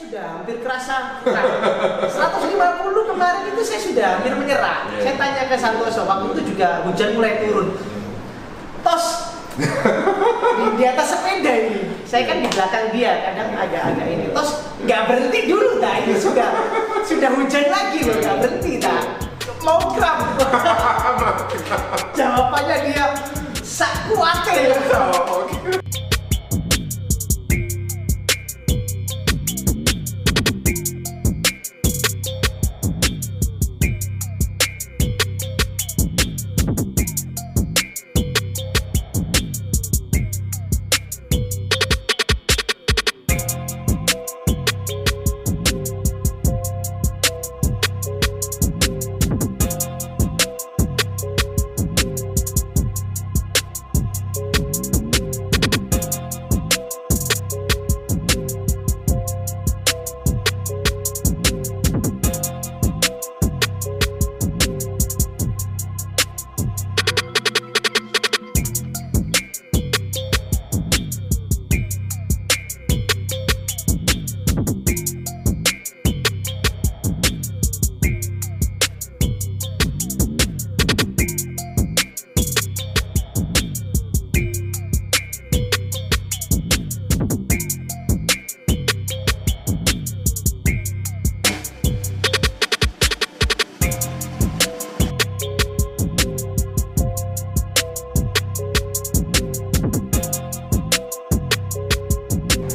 sudah hampir kerasa kurang. 150 kemarin itu saya sudah hampir menyerah. Saya tanya ke Santoso, waktu itu juga hujan mulai turun. Tos di atas sepeda ini, saya kan di belakang dia, kadang agak-agak ini. Tos nggak berhenti dulu, nah ini sudah hujan lagi loh, nggak berhenti, nah mau kram. Jawabannya dia sak kuatnya.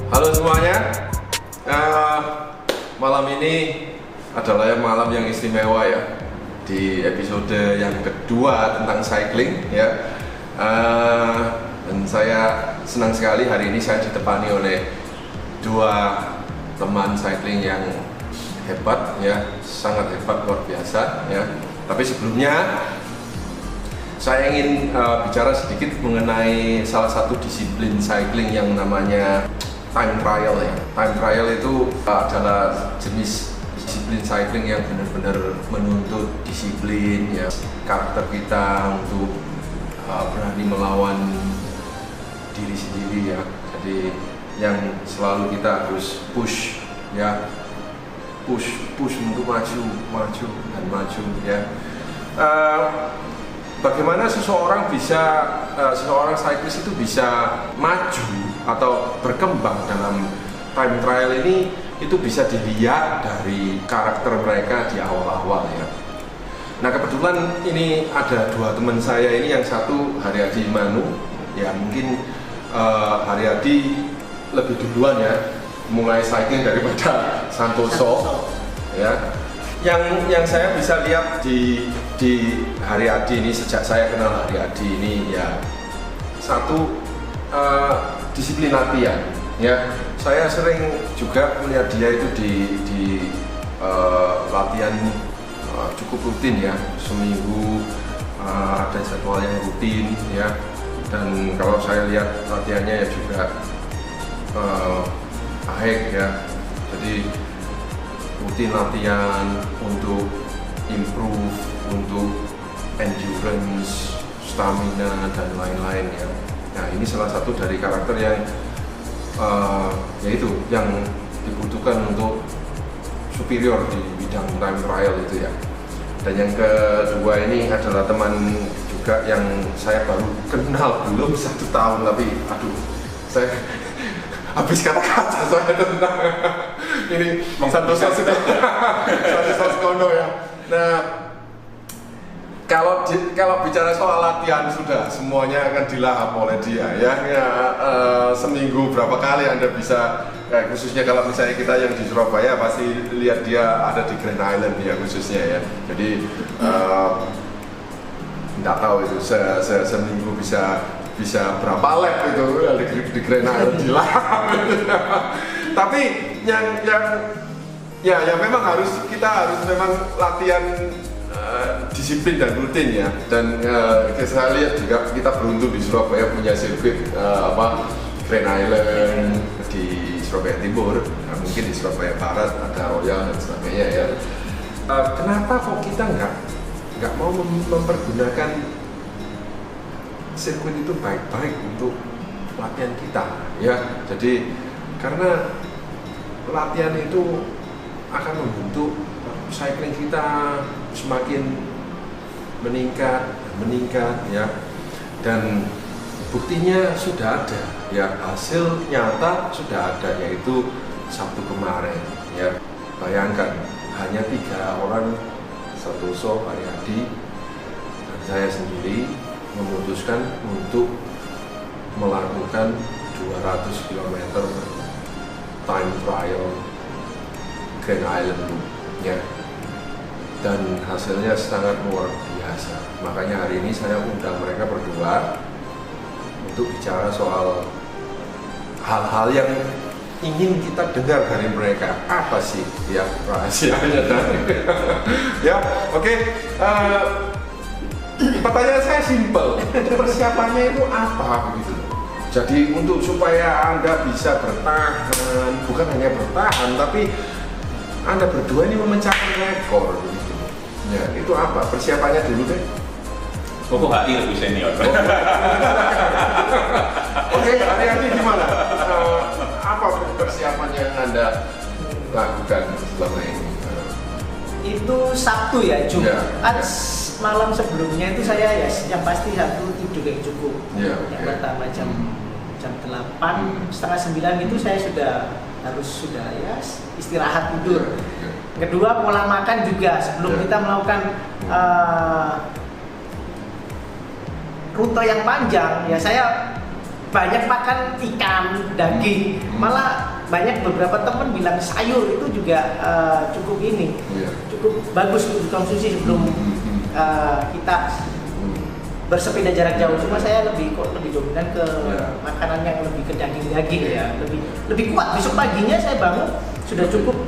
Halo semuanya, malam ini adalah malam yang istimewa ya. Di episode yang kedua tentang cycling ya. Dan saya senang sekali hari ini saya ditemani oleh dua teman cycling yang hebat ya, sangat hebat, luar biasa ya. Tapi sebelumnya saya ingin bicara sedikit mengenai salah satu disiplin cycling yang namanya time trial ya. Time trial itu adalah jenis disiplin cycling yang benar-benar menuntut disiplin ya, karakter kita untuk berani melawan diri sendiri ya. Jadi yang selalu kita harus push ya, push untuk maju ya. Bagaimana seseorang cyclist itu bisa maju atau berkembang dalam time trial ini, itu bisa dilihat dari karakter mereka di awal-awal ya. Nah kebetulan ini ada dua teman saya ini, yang satu Haryadi Manu ya, mungkin Haryadi lebih duluan ya mulai cycling daripada Santoso ya. Yang saya bisa lihat di Haryadi ini, sejak saya kenal Haryadi ini ya, satu disiplin latihan ya. Saya sering juga melihat dia itu di latihan cukup rutin ya, seminggu ada jadwal yang rutin ya. Dan kalau saya lihat latihannya ya juga baik ya. Jadi rutin latihan untuk improve, untuk endurance, stamina dan lain-lain ya. Nah ini salah satu dari karakter yang yaitu yang dibutuhkan untuk superior di bidang time trial itu ya. Dan yang kedua ini adalah teman juga yang saya baru kenal belum 1 tahun, tapi aduh saya habis kata-kata saya tentang ini Santoso sudah Santoso Skono ya. Nah kalau bicara soal latihan, sudah semuanya akan dilahap oleh dia ya. Seminggu berapa kali Anda bisa, khususnya kalau misalnya kita yang di Surabaya pasti lihat dia ada di Grand Island ya khususnya ya. Jadi nggak tahu itu seminggu bisa berapa lap itu di Grand Island dilahap. Tapi yang memang kita harus memang latihan disiplin dan rutin ya. Dan saya lihat juga kita beruntung di Surabaya punya sirkuit Grand Island di Surabaya Timur, mungkin di Surabaya Barat ada Royal dan sebagainya ya. Kenapa kok kita nggak mau mempergunakan sirkuit itu baik-baik untuk latihan kita ya? Jadi karena latihan itu akan membentuk cycling kita semakin meningkat ya, dan buktinya sudah ada ya, hasil nyata sudah ada, yaitu Sabtu kemarin ya. Bayangkan hanya 3 orang, Santoso, Haryadi, dan saya sendiri memutuskan untuk melakukan 200 km time trial Grand Island Loop ya, dan hasilnya sangat luar biasa. Makanya hari ini saya undang mereka berdua untuk bicara soal hal-hal yang ingin kita dengar dari mereka. Apa sih ya rahasianya dari ya, oke. Pertanyaan saya simpel, persiapannya itu apa begitu? Jadi untuk supaya Anda bisa bertahan, bukan hanya bertahan, tapi Anda berdua ini memecahkan rekor begitu. Ya, itu apa? Persiapannya dulu deh. Koko HI lebih senior. Oke, hari-hari gimana? Apa persiapan yang Anda lakukan selama ini? Itu Sabtu ya, Jumat Ya. Malam sebelumnya itu saya ya yang pasti satu tidur yang cukup. Ya, Yang oke. pertama jam 8, setengah 9 itu saya harus ya istirahat tidur. Ya. Kedua, pola makan juga sebelum Ya. kita melakukan rute yang panjang ya, saya banyak makan ikan, daging, malah banyak beberapa teman bilang sayur itu juga cukup Ya. cukup bagus untuk dikonsumsi sebelum kita bersepeda jarak jauh. Cuma saya lebih dominan ke Ya. makanan yang lebih ke daging ya, lebih kuat. Besok paginya saya bangun sudah cukup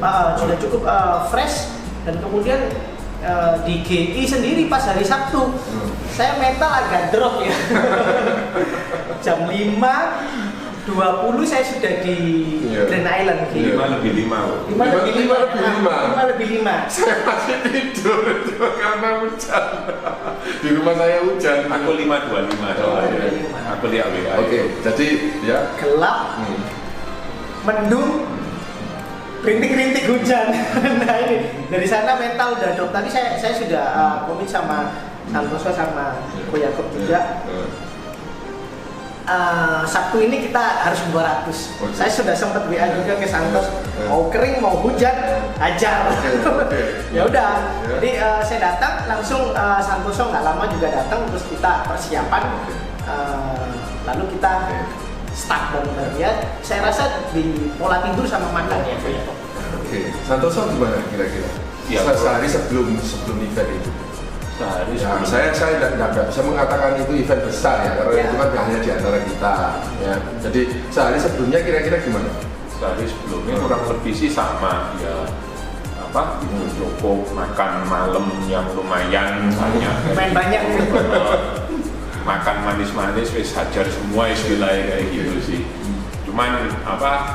fresh, dan kemudian di GI sendiri pas hari Sabtu saya mental agak drop ya. Jam 5:20 saya sudah di Iya. Grand Island GI. 5 lebih 5. 5 lebih 5. Saya masih tidur itu karena hujan. Di rumah saya hujan. Aku 5:25. Oh, iya. Aku lihat WA. Oke, jadi ya. Gelap, mendung, rintik-rintik hujan. Nah ini dari sana mental udah drop. Tadi saya sudah komit sama Santoso sama Ko Yakob juga. Sabtu ini kita harus 200. Oke. Saya sudah sempat WA juga ke Santos. Mau kering mau hujan, ajar. Oke. Ya udah. Ya. Jadi saya datang langsung, Santoso nggak lama juga datang, terus kita persiapan. Lalu kita start dan ya. Saya rasa di pola tidur sama makan ya. Oke, Santoso gimana kira-kira? Ya, Sehari sebelum event itu. Sehari Ya, sebelum. saya nggak bisa mengatakan itu event besar ya, karena Ya. itu kan hanya di antara kita. Ya, jadi sehari sebelumnya kira-kira gimana? Sehari sebelumnya kurang lebih sih sama ya, tidur cukup, makan malam yang lumayan banyak. Main banyak. Makan manis-manis wis hajar semua istilahnya kayak gitu sih. Cuman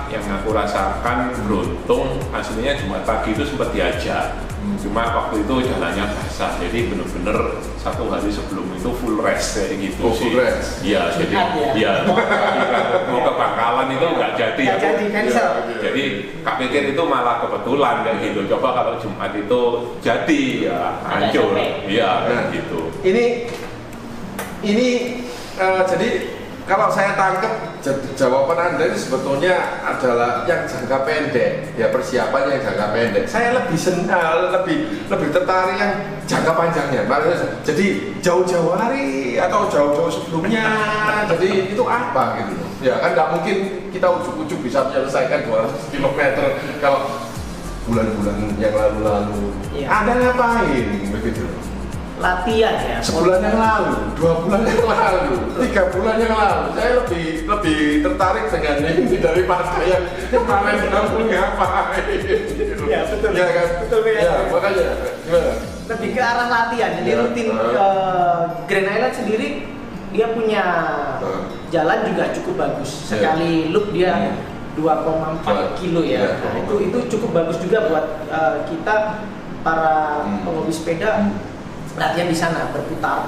yang aku rasakan beruntung hasilnya Jumat pagi itu sempat diajak. Cuma waktu itu jalannya basah, jadi bener-bener 1 hari sebelum itu full rest kayak gitu Oh, sih. full rest. Iya, jadi ya. mau ke Bangkalan itu nggak jadi. Nggak jadi, cancel. Jadi Kak pikir itu malah kebetulan kayak gitu. Coba kalau Jumat itu jadi ya hancur. Iya kayak gitu. Ini jadi kalau saya tangkap jawaban Anda itu sebetulnya adalah yang jangka pendek, ya persiapan yang jangka pendek. Saya lebih tertarik yang jangka panjangnya. Maksudnya, jadi jauh-jauh hari atau jauh-jauh sebelumnya. Jadi itu apa gitu? Ya kan nggak mungkin kita ujuk-ujuk bisa menyelesaikan 200 km kalau bulan-bulan yang lalu-lalu. Iya. Anda ngapain begitu? Latihan ya. Sebulan yang lalu, 2 bulan yang lalu, 3 bulan yang lalu, saya lebih tertarik dengan ini daripada yang kemarin kamu ngapain. Ya betul. Ya kan? Betul ya. Ya, makanya gimana? Lebih ke arah latihan. Jadi Ya. rutin Grand Island sendiri dia punya jalan juga cukup bagus. Sekali loop dia 2,4 kilo ya. Nah, itu cukup bagus juga buat kita para penghobi sepeda. Latihan di sana berputar.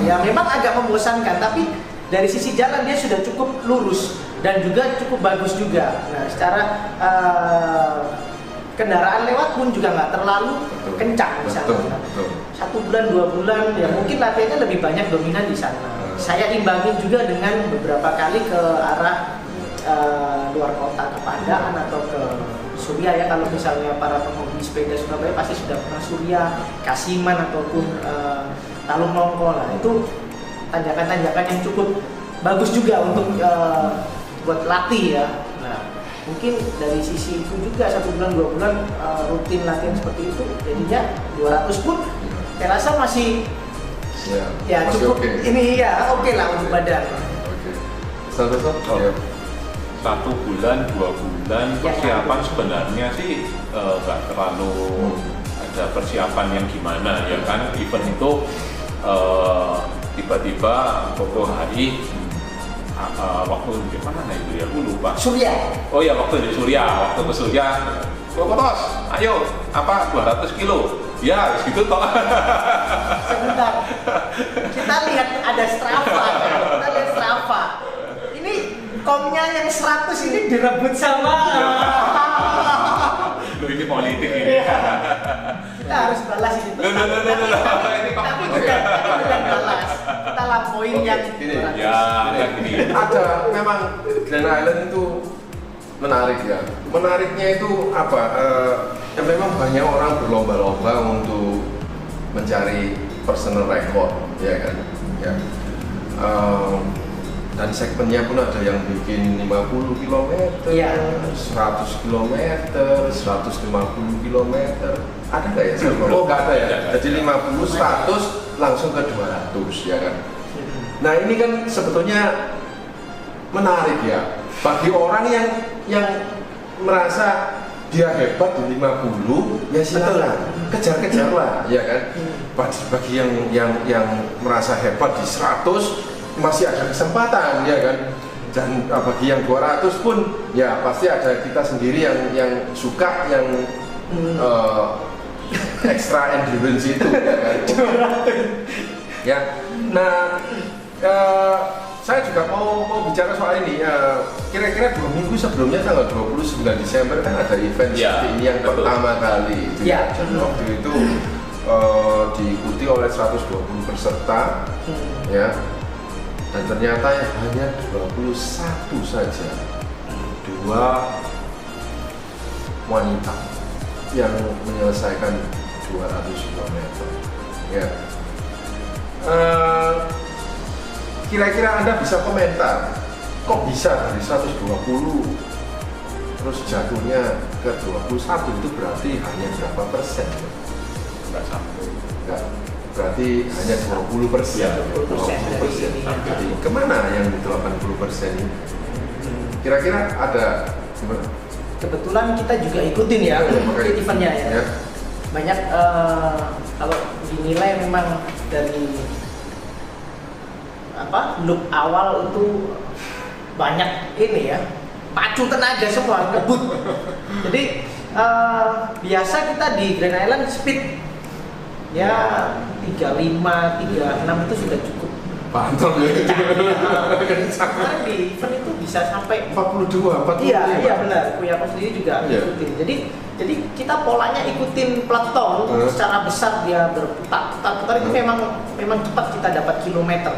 Ya memang agak membosankan, tapi dari sisi jalan dia sudah cukup lurus dan juga cukup bagus juga. Nah, secara kendaraan lewat pun juga nggak terlalu kencang misalnya. 1 bulan 2 bulan ya mungkin latihannya lebih banyak dominan di sana. Saya imbangin juga dengan beberapa kali ke arah luar kota, ke Pandaan atau ke Surya ya. Kalau misalnya para penghobi sepeda Surabaya pasti sudah pernah Surya, Kasiman ataupun Talung Nongko lah. Itu tanjakan-tanjakan yang cukup bagus juga untuk buat latih ya. Nah, mungkin dari sisi itu juga 1 bulan 2 bulan rutin latihan seperti itu, jadinya 200 pun saya rasa masih ya masih cukup okay. Ini ya oke lah untuk badan. Santoso? Oh. 1 bulan 2 bulan persiapan sebenarnya sih nggak terlalu ada persiapan yang gimana ya kan. Event itu tiba-tiba Koko hari waktu di mana itu ya, aku lupa. Surya. Oh ya, waktu di Surya, waktu ke Surya, Kokotos, ayo, 200 kilo. Ya, segitu toh. Sebentar. Kita lihat ada Strava kan. Kita lihat Strava. Ini komnya yang 100 ini direbut sama Loh, ini politik ini. kita harus balas ini. Tapi bukan balas. Kita lampauin yang Gini. 200. Ya, gini. Ada memang Grand Island itu menarik ya. Menariknya itu apa? Ya memang banyak orang berlomba-lomba untuk mencari personal record, ya kan? Ya. Dan segmennya pun ada yang bikin 50 km, Iya. 100 km, 150 km. Ada nggak ya? Oh nggak ada ya. Jadi 50, 100 langsung ke 200 ya kan? Nah ini kan sebetulnya menarik ya bagi orang yang merasa dia hebat di 50 ya silakan kejar-kejar lah ya kan. Bagi yang merasa hebat di 100 masih ada kesempatan ya kan. Dan bagi yang 200 pun ya pasti ada kita sendiri yang suka yang extra endurance itu ya kan. Ya. Nah, saya juga mau bicara soal ini. Kira-kira 2 minggu sebelumnya tanggal 29 Desember kan ada event Ya, seperti ini yang betul. pertama kali. Itu Ya. Dan waktu itu diikuti oleh 120 peserta, ya. Dan ternyata hanya 21 saja 2 wanita yang menyelesaikan 200 km. Ya. Kira-kira Anda bisa komentar, kok bisa dari 120 terus jatuhnya ke 21 itu berarti hanya berapa persen? Nggak sampai. Enggak, berarti hanya 20%. Ya, 20% dari ini. Jadi kemana yang 80% ini? Kira-kira ada gimana? Kebetulan kita juga ikutin ya Makanya- eventnya ya. Ya. Banyak kalau dinilai memang dari loop awal itu banyak ini ya, pacu tenaga semua ngebut. Jadi biasa kita di Grand Island speed ya 35, 36 itu sudah cukup. Pantang ya. Kemarin di event itu bisa sampai 42, 45. Iya benar. Kuya aku sendiri juga Iya. ikutin. Jadi kita polanya ikutin peleton secara besar dia berputar-putar itu memang cepat kita dapat kilometer.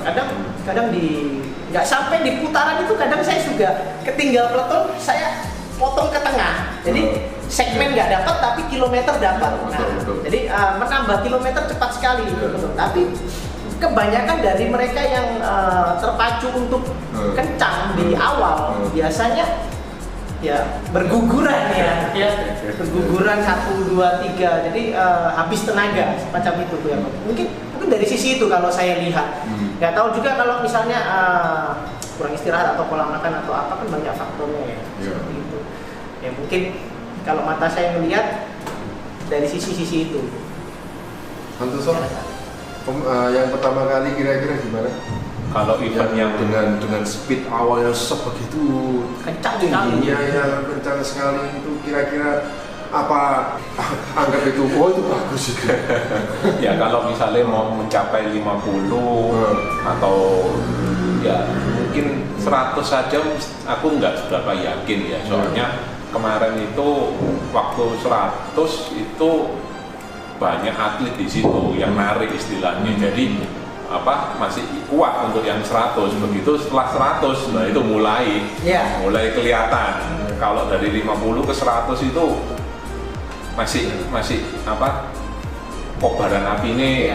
Kadang di nggak sampai di putaran itu kadang saya juga ketinggal peleton, saya potong ke tengah. Jadi segmen nggak dapat tapi kilometer dapat. Nah, Betul. jadi menambah kilometer cepat sekali. Betul. Tapi kebanyakan dari mereka yang terpacu untuk kencang di awal biasanya ya berguguran ya berguguran 1, 2, 3 jadi habis tenaga semacam itu tuh ya. Mungkin dari sisi itu kalau saya lihat nggak tahu juga kalau misalnya kurang istirahat atau pola makan atau apa kan banyak faktornya ya seperti itu ya. Mungkin kalau mata saya melihat dari sisi itu. Santoso, yang pertama kali kira-kira gimana? Kalau event yang dengan speed awalnya sebegitu Kencang sekali. tingginya ya kencang sekali itu kira-kira apa anggap itu oh itu bagus juga. Ya kalau misalnya mau mencapai 50 atau ya mungkin 100 saja aku nggak seberapa yakin ya, soalnya kemarin itu waktu 100 itu banyak atlet di situ yang narik istilahnya, jadi masih kuat untuk yang 100. Begitu setelah 100 nah itu mulai kelihatan. Kalau dari 50 ke 100 itu masih kobaran api ini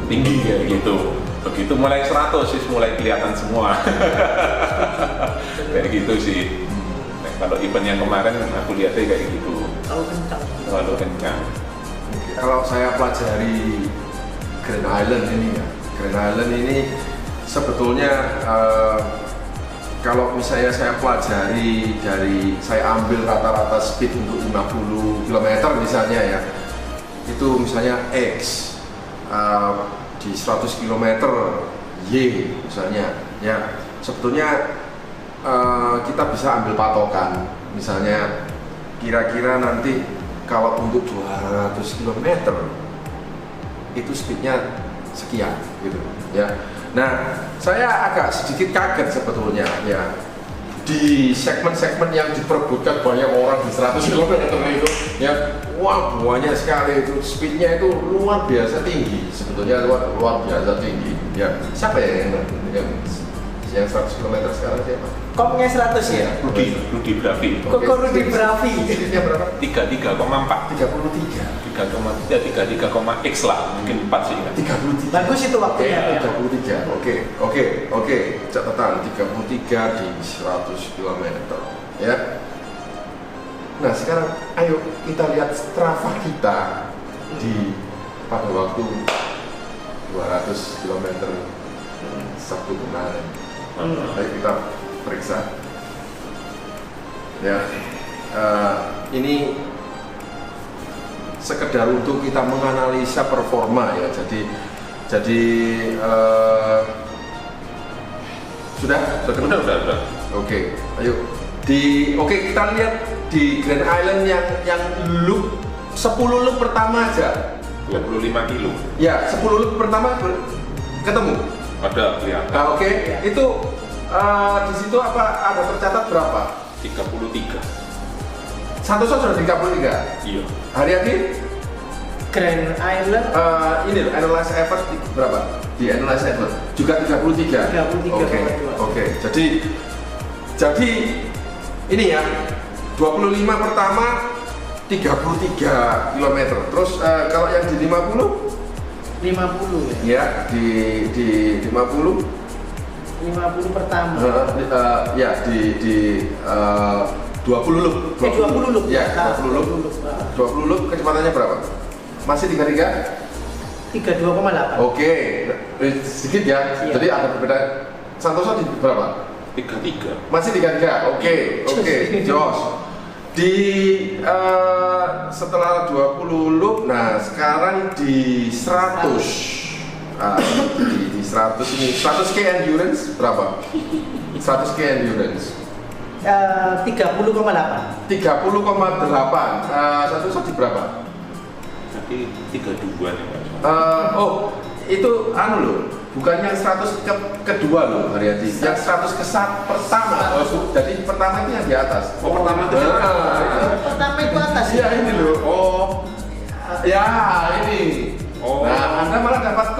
tinggi kayak gitu. Begitu mulai 100 sih mulai kelihatan semua. Kayak gitu sih. Nah, kalau event yang kemarin aku lihatnya kayak gitu. Terlalu kencang. Kalau saya pelajari Grand Island ini ya, Grand Island ini sebetulnya kalau misalnya saya pelajari dari saya ambil rata-rata speed untuk 50 km misalnya ya, itu misalnya X di 100 km Y misalnya ya, sebetulnya kita bisa ambil patokan misalnya kira-kira nanti kalau untuk 200 km itu speednya sekian gitu ya. Nah, saya agak sedikit kaget sebetulnya ya di segmen-segmen yang diperebutkan banyak orang di 100 km itu ya, wah banyak sekali itu speednya itu luar biasa tinggi, sebetulnya luar biasa tinggi ya. Siapa ya yang 100 km sekarang siapa? Komnya 100 ya? Rudy Bravi. Koko Rudy Bravi. Speednya berapa? 33,4. 33,x lah, mungkin 4 sih ingat. 33. Bagus itu waktunya. 33. Oke. Catatan 33 di 100 km ya. Nah, sekarang ayo kita lihat Strava kita pada waktu 200 km Sabtu kemarin. Ayo kita periksa. Ya, ini sekedar untuk kita menganalisa performa ya. Jadi sudah. Oke, ayo kita lihat di Grand Island yang loop 10 loop pertama aja. 25 kilo. Ya, 10 loop pertama ketemu. Ada kelihatan. Oke. Itu di situ ada tercatat berapa? 33. Santoso sudah 33. Iya. Haryadi Grand Island ini loh, analyze effort berapa? Di analyze effort juga 33. 33,2. Oke. Jadi ini ya 25 pertama 33 km. Terus kalau yang di 50 ya di 50 pertama. Ya di 20 loop. 20 loop. Ya, 20 loop. 20 loop kecepatannya berapa? Masih 33? 32,8. Oke, sedikit ya. Iya. Jadi ada perbedaan. Santoso di berapa? 33. Masih 33. Oke. Jos. Di setelah 20 loop, nah sekarang di 100. Di 100 ini 100k endurance berapa? 100k endurance 30,8. 30,8. Santoso di berapa? Tadi 32 nih Mas. Itu loh, bukan yang 100 kedua loh Haryadi, yang 100 ke pertama. Jadi pertama itu yang di atas. Pertama itu Pertama itu atas. Iya ini loh. Ya ini. Nah, Anda malah dapat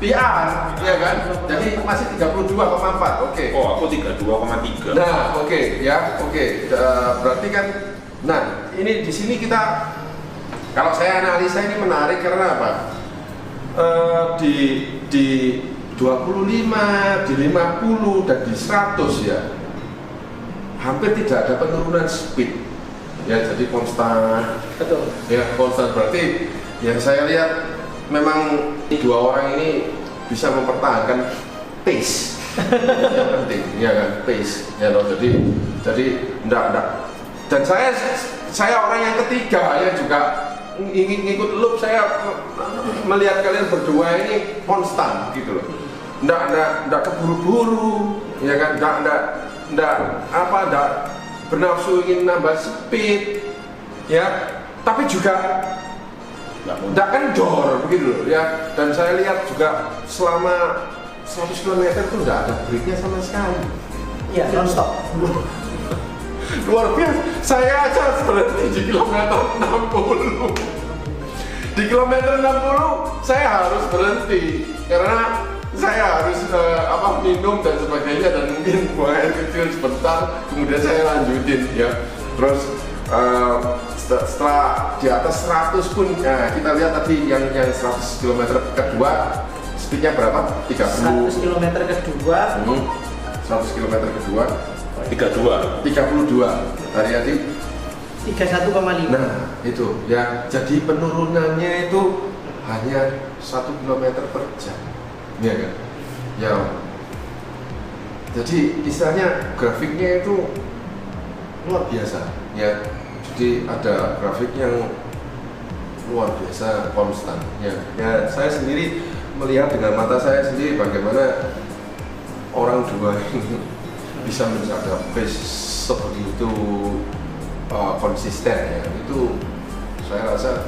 PR, ya kan? Jadi masih 32,4. Oke. Aku 32,3. Nah, oke. Berarti kan, nah ini di sini kita, kalau saya analisa ini menarik karena apa? Di 25, di 50 dan di 100 ya, hampir tidak ada penurunan speed. Ya, jadi konstan. Betul. Ya, konstan berarti yang saya lihat memang dua orang ini bisa mempertahankan pace. Yang penting, ya kan, pace. Ya loh, jadi enggak. Dan saya orang yang ketiga yang juga ingin ngikut loop. Saya melihat kalian berdua ini konstan gitu loh. Enggak keburu-buru, ya kan, enggak bernafsu ingin nambah speed. ya, tapi juga tidak kendor begitu loh ya. Dan saya lihat juga selama 100 km itu tidak ada breaknya sama sekali. Iya, non-stop. Luar biasa. Saya aja berhenti di kilometer 60. Di kilometer 60 saya harus berhenti karena saya harus minum dan sebagainya, dan mungkin buang air kecil sebentar, kemudian saya lanjutin ya. Terus setelah di atas 100 pun kita lihat tadi yang 100 km kedua speednya berapa? 30. 100 km kedua 100 km kedua 32 tadi 31,5. nah itu ya, jadi penurunannya itu hanya 1 km per jam ya kan ya. Jadi istilahnya grafiknya itu luar biasa ya. Jadi ada grafik yang luar biasa konstan ya. Ya saya sendiri melihat dengan mata saya sendiri bagaimana orang dua ini bisa mencapai pace sebegitu konsisten ya. Itu saya rasa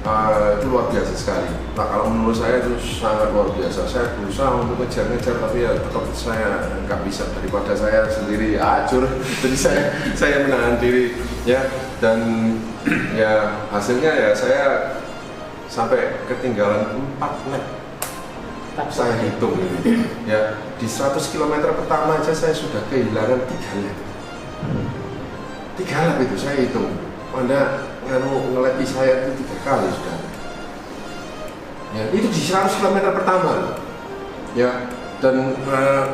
itu luar biasa sekali. Nah kalau menurut saya itu sangat luar biasa. Saya berusaha untuk ngejar tapi ya tetap saya nggak bisa, daripada saya sendiri acur. Jadi saya menahan diri ya, dan ya hasilnya ya saya sampai ketinggalan 4 lap. Saya hitung ya, di 100 km pertama aja saya sudah kehilangan 3 lap. 3 lap itu saya hitung. Anda ngeleti saya itu 3 kali sudah. Ya, itu di 100 km pertama ya, dan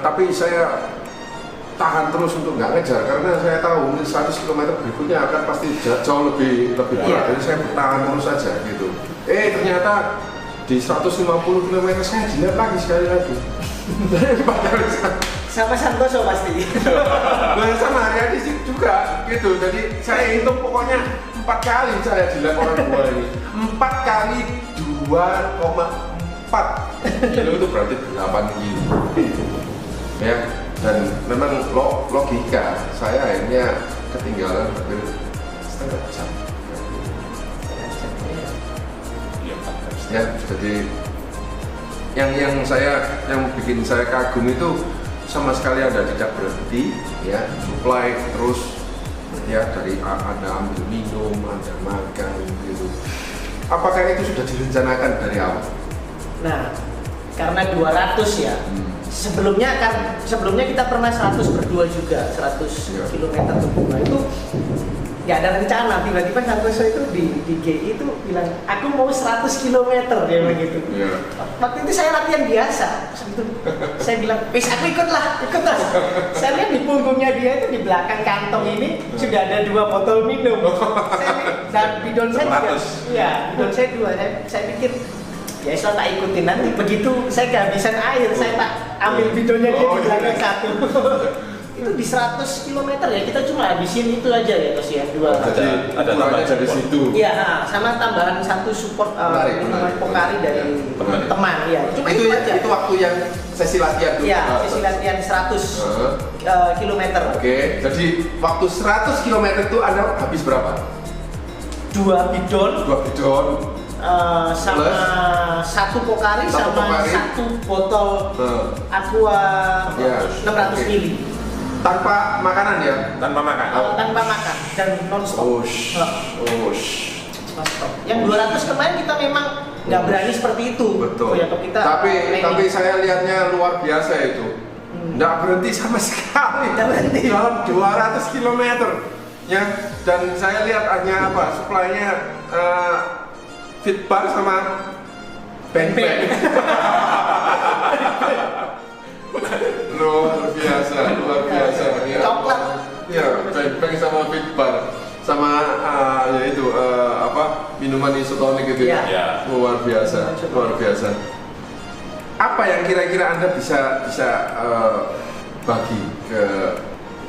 tapi saya tahan terus untuk nggak ngejar karena saya tahu 100 km berikutnya akan pasti jauh lebih berat. Jadi saya bertahan terus saja gitu. Ternyata di 150 km saya dilihat lagi sekali lagi. Sama Santoso pasti. Sama Haryadi sih juga gitu. Jadi saya hitung pokoknya 4 kali saya dilihat orang tua ini. 4 kali 2,4 kilo itu berarti 8 kilo. Ya, dan memang logika saya akhirnya ketinggalan hampir setengah jam. Ya, jadi yang bikin saya kagum itu sama sekali Anda tidak berhenti ya, supply terus ya, dari Anda ambil minum, Anda makan gitu. Apakah itu sudah direncanakan dari awal? Nah, karena 200 ya. Sebelumnya kita pernah 100 berdua juga, 100 km berdua itu nggak ada rencana. Tiba-tiba Santoso itu di GI itu bilang, aku mau 100 km dia bilang gitu. Waktu itu saya latihan biasa. Saya bilang, aku ikutlah. Saya lihat di punggungnya dia itu di belakang kantong ini sudah ada 2 botol minum. Dan bidon saya juga, bidon saya 2. Saya pikir ya Islam tak ikutin, nanti begitu saya kehabisan air saya tak ambil bidonnya dia di belakang satu. Itu di 100 km ya, kita cuma habisin itu aja ya Tos ya, 2. Ada tambahan dari situ. Iya, sama tambahan 1 support minuman Pocari dari teman ya. Cuma itu aja. Itu waktu yang sesi latihan tuh. Iya, sesi latihan 100 km. Oke, jadi waktu 100 km itu Anda habis berapa? 2 bidon. Sama plus 1 Pocari sama 1 botol Aqua 600 ml. Tanpa makanan ya? Tanpa makan. Tanpa makan dan non-stop. Non-stop. Yang 200 kemarin kita memang nggak berani seperti itu. Betul. Ya, kita tapi saya lihatnya luar biasa itu. Nggak berhenti sama sekali. Dalam 200 km ya. Dan saya lihat hanya supply-nya Fitbar sama Beng-Beng. luar biasa ya. Coklat ya, Beng-Beng sama Fitbar sama minuman isotonik gitu ya. Luar biasa. Apa yang kira-kira Anda bisa bagi ke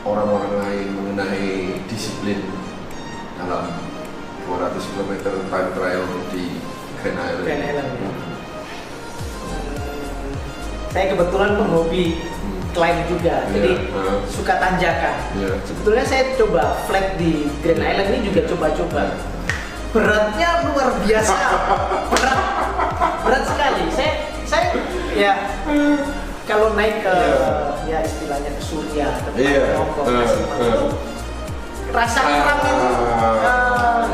orang-orang lain mengenai disiplin dalam 200 km time trial di Grand Island? Saya kebetulan penghobi climb juga, jadi suka tanjakan. Sebetulnya saya coba flat di Grand Island ini juga coba-coba. Beratnya luar biasa, berat sekali. Saya ya kalau naik ke ya istilahnya ke Surya, ke Hongkong, itu rasa kram itu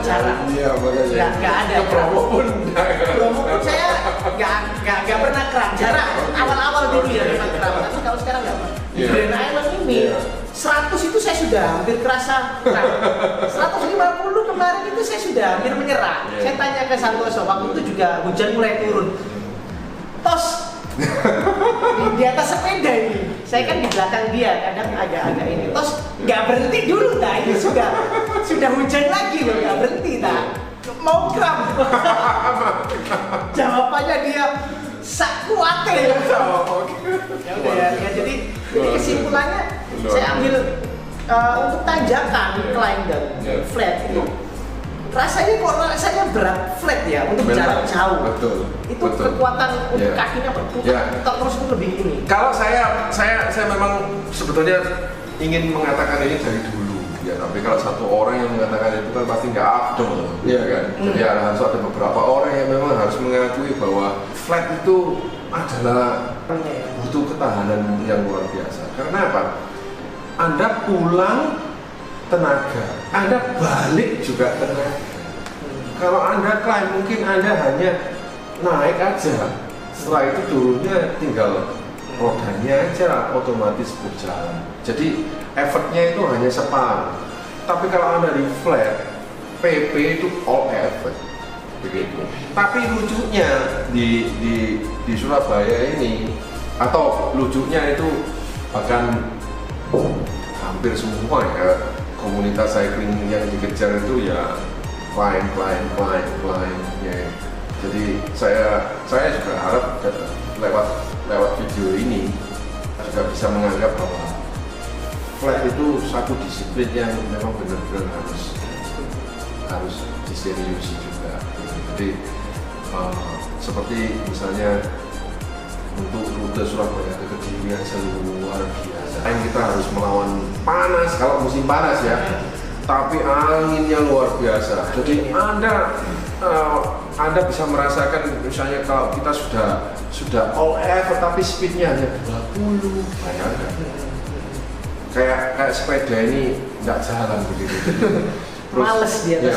jarang. Nggak ada kram. Bromo pun saya nggak pernah kram, jarang. Awal-awal dulu ya memang kram, tapi kalau sekarang nggak pernah. Di Grand Island ini 100 itu saya sudah hampir kerasa kram. 150 kemarin itu saya sudah hampir menyerah. Saya tanya ke Santoso, waktu itu juga hujan mulai turun. Tos di atas sepeda ini, saya kan di belakang dia, kadang agak-agak ini. Tos nggak berhenti dulu, nah ini sudah hujan lagi loh, nggak berhenti, tak mau kram. Jawabannya dia sak kuatnya. Ya udah ya, jadi kesimpulannya saya ambil untuk tanjakan, climb dan flat itu. Rasanya kok rasanya berat flat ya untuk jarak jauh. Itu kekuatan untuk kakinya berputar terus itu lebih ini. Kalau saya memang sebetulnya ingin mengatakan ini dari dulu ya, tapi kalau satu orang yang mengatakan itu kan pasti nggak afdol, ya kan. Jadi harus ada beberapa orang yang memang harus mengakui bahwa flat itu adalah butuh ketahanan yang luar biasa. Karena apa? Anda pulang tenaga, Anda balik juga tenaga. Kalau Anda climb mungkin Anda hanya naik aja, setelah itu turunnya tinggal rodanya aja otomatis berjalan. Jadi effortnya itu hanya separuh. Tapi kalau Anda di flat, PP itu all effort begitu. Tapi lucunya di Surabaya ini, atau lucunya itu bahkan hampir semua ya komunitas cycling yang dikejar itu ya climb ya. Jadi saya juga harap lewat video ini juga bisa menganggap bahwa flat itu satu disiplin yang memang benar-benar harus diseriusi juga. Jadi seperti misalnya untuk rute Surabaya ke Kediri yang luar biasa. Kita harus melawan panas kalau musim panas ya, tapi anginnya luar biasa. Jadi Anda bisa merasakan misalnya kalau kita sudah all effort tapi speednya hanya 20, bayangkan. Kayak sepeda ini nggak jalan begitu. Males dia. Ya,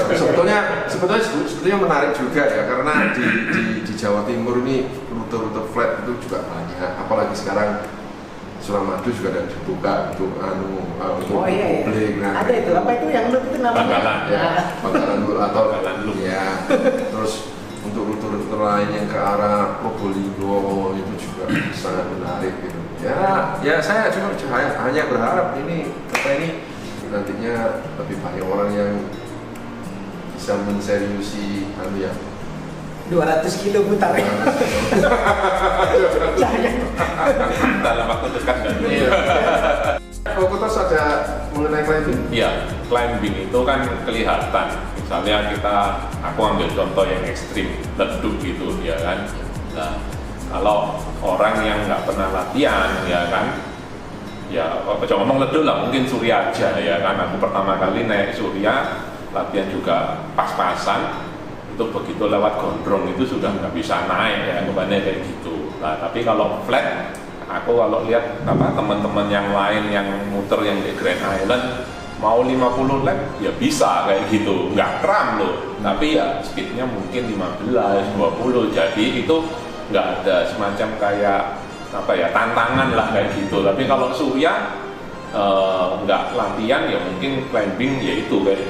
sebetulnya menarik juga ya, karena di Jawa Timur ini rute-rute flat itu juga banyak, apalagi sekarang Suramadu juga ada dibuka untuk publik. Nah, ada itu apa itu yang itu namanya? Bangkalan atau ya. Terus untuk rute-rute lain yang ke arah Probolinggo itu juga sangat menarik gitu. Ya saya cuma hanya berharap ini nantinya lebih banyak orang yang bisa menseriusi ya 200 kilo putar. Jangan. Dalam waktu dekat dan Kalau kita ada mengenai climbing? Iya, climbing itu kan kelihatan. Misalnya aku ambil contoh yang ekstrim, leduk gitu ya kan. Nah, kalau orang yang nggak pernah latihan ya kan, ya coba ngomong leduk lah, mungkin Surya aja ya kan. Aku pertama kali naik Surya, latihan juga pas-pasan. Itu begitu lewat gondrong itu sudah nggak bisa naik ya, kembali kayak gitu. Nah, tapi kalau flat, aku kalau lihat teman-teman yang lain yang muter yang di Grand Island mau 50 lap ya bisa kayak gitu, nggak kram loh. Tapi ya speednya mungkin 15, 20, jadi itu nggak ada semacam kayak tantangan lah kayak gitu. Tapi kalau Surya nggak latihan ya mungkin climbing ya itu kayak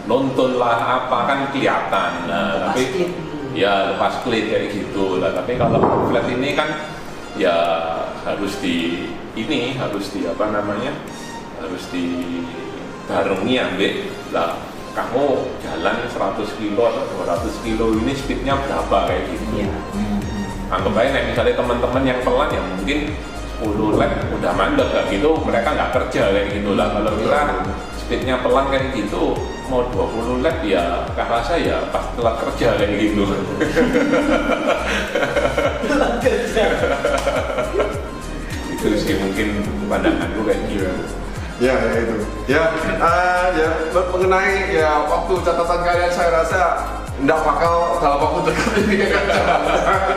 nonton lah kan kelihatan. Nah, tapi ya lepas klit kayak gitu lah. Tapi kalau flat ini kan ya harus dibarengi ambek lah. Kamu jalan 100 kilo atau 200 kilo ini speednya berapa kayak gitu. Anggap aja misalnya teman-teman yang pelan ya mungkin 10 lap udah mandek kayak gitu, mereka nggak kerja kayak gitu lah. Kalau kita speednya pelan kayak gitu, mau 20 lap ya rasa ya pas telah kerja kayak gitu. Telah kerja. Itu sih mungkin pandanganku kayak gitu. Ya, itu. Ya, mengenai ya waktu catatan kalian saya rasa nggak bakal dalam waktu dekat ini kan.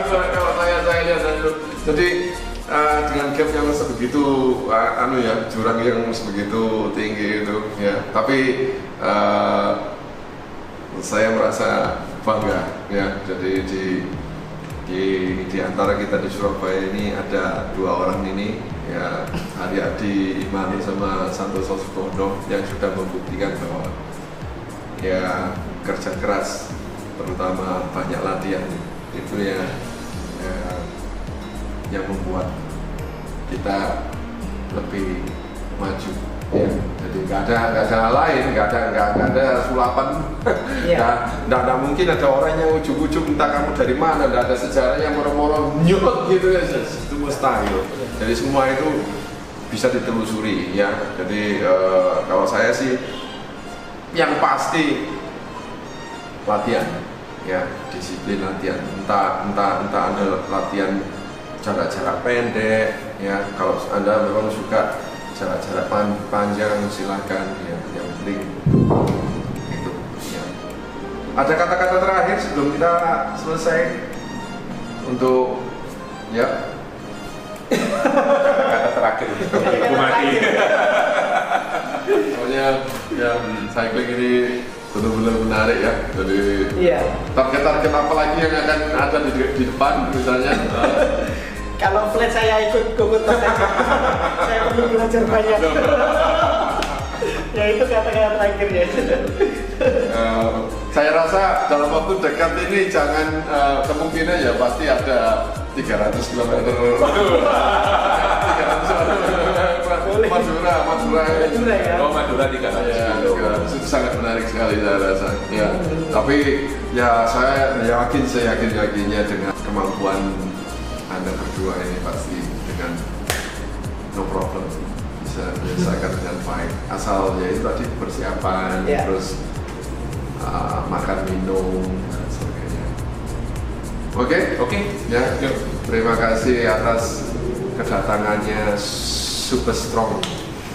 Kalau saya lihat itu. Jadi dengan gap yang sebegitu jurang yang sebegitu tinggi itu ya. Tapi saya merasa bangga ya. Jadi di antara kita di Surabaya ini ada 2 orang ini ya, Haryadi Iman sama Santoso Sukondo yang sudah membuktikan bahwa ya kerja keras, terutama banyak latihan itu ya yang membuat kita lebih maju ya. Jadi nggak ada hal lain, nggak ada sulapan. Nggak ada mungkin ada orang yang ujung-ujung entah kamu dari mana, nggak ada sejarah yang moro-moro nyut gitu ya, itu mustahil. Jadi semua itu bisa ditelusuri ya. Jadi kalau saya sih yang pasti latihan ya, disiplin latihan. Entah Anda latihan jarak-jarak pendek ya, kalau Anda memang suka jarak-jarak panjang silakan ya, yang penting itu ya. Ada kata-kata terakhir sebelum kita selesai untuk ya Kata terakhir aku mati. soalnya ya cycling ini benar-benar menarik ya. Jadi target-target apa lagi yang akan ada di depan misalnya? Kalau flat saya ikut saya perlu belajar banyak. Ya itu kata-kata terakhirnya. Saya rasa dalam waktu dekat ini jangan kemungkinan ya pasti ada 300 km. 300 Madura ya. Oh, Madura 300 km. Itu sangat menarik sekali saya rasa. Ya. Tapi ya saya yakinnya dengan kemampuan Anda berdua ini pasti dengan no problem bisa menyelesaikan dengan baik. Asal ya itu tadi persiapan, terus makan minum dan sebagainya. Oke. Ya, terima kasih atas kedatangannya Super Strong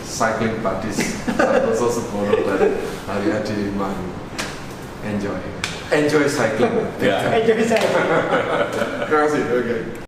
Cycling Buddies Santoso Sukondo dan Haryadi Iman. Enjoy cycling. Enjoy cycling. Terima kasih. Oke.